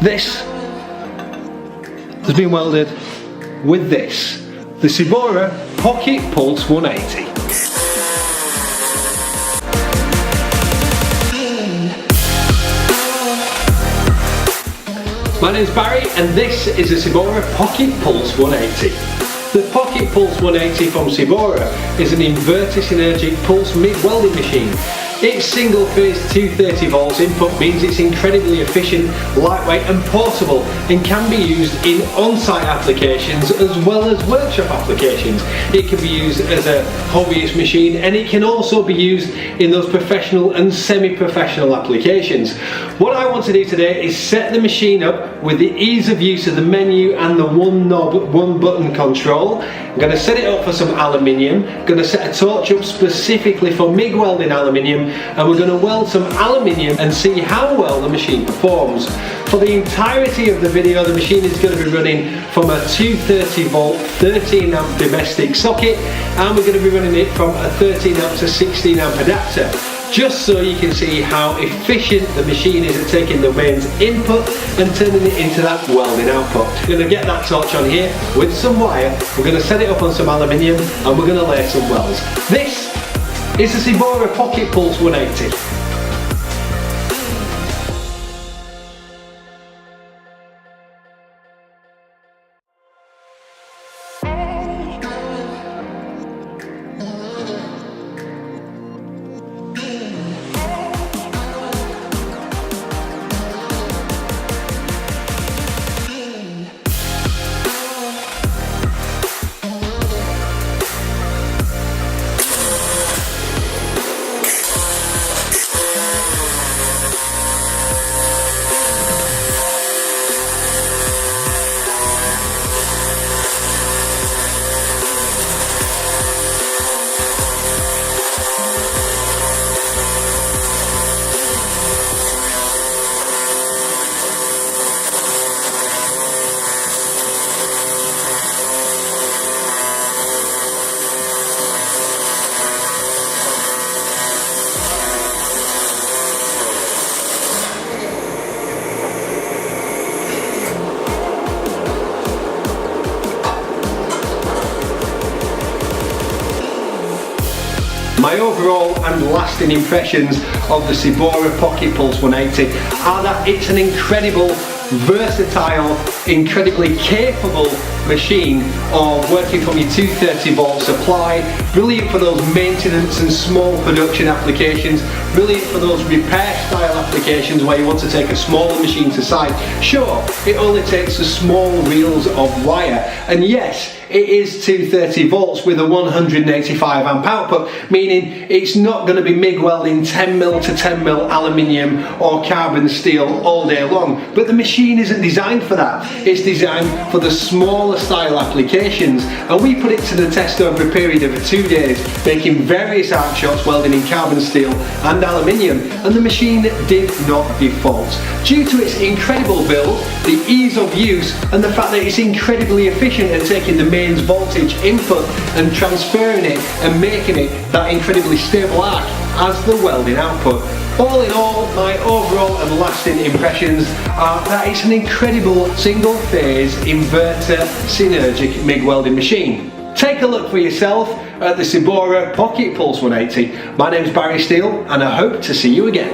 This has been welded with this, the Cebora Pocket Pulse 180. My name's Barry and this is the Cebora Pocket Pulse 180. The Pocket Pulse 180 from Cebora is an inverter synergic pulse MIG welding machine. Its single phase 230 volts input means it's incredibly efficient, lightweight and portable, and can be used in on-site applications as well as workshop applications. It can be used as a hobbyist machine, and it can also be used in those professional and semi-professional applications. What I want to do today is set the machine up with the ease of use of the menu and the one knob, one button control. I'm going to set it up for some aluminium, going to set a torch up specifically for MIG welding aluminium, and we're going to weld some aluminium and see how well the machine performs. For the entirety of the video, the machine is going to be running from a 230 volt 13 amp domestic socket, and we're going to be running it from a 13 amp to 16 amp adapter, just so you can see how efficient the machine is at taking the mains input and turning it into that welding output. We're going to get that torch on here with some wire, we're going to set it up on some aluminium, and we're going to lay some welds. This is the Cebora Pocket Pulse 180. My overall and lasting impressions of the Cebora Pocket Pulse 180 are that it's an incredible, versatile, incredibly capable machine of working from your 230 volt supply, brilliant for those maintenance and small production applications, brilliant for those repair style applications where you want to take a smaller machine to site. Sure, it only takes the small reels of wire, and yes, it is 230 volts with a 185 amp output, meaning it's not going to be MIG welding 10mm to 10mm aluminium or carbon steel all day long, but the machine isn't designed for that. It's designed for the smaller style applications, and we put it to the test over a period of 2 days, making various arc shots welding in carbon steel and aluminium, and the machine did not default. Due to its incredible build, the ease of use, and the fact that it's incredibly efficient at taking the mains voltage input and transferring it and making it that incredibly stable arc as the welding output. All in all, my overall and lasting impressions are that it's an incredible single phase inverter synergic MIG welding machine. Take a look for yourself at the Cebora Pocket Pulse 180. My name's Barry Steele and I hope to see you again.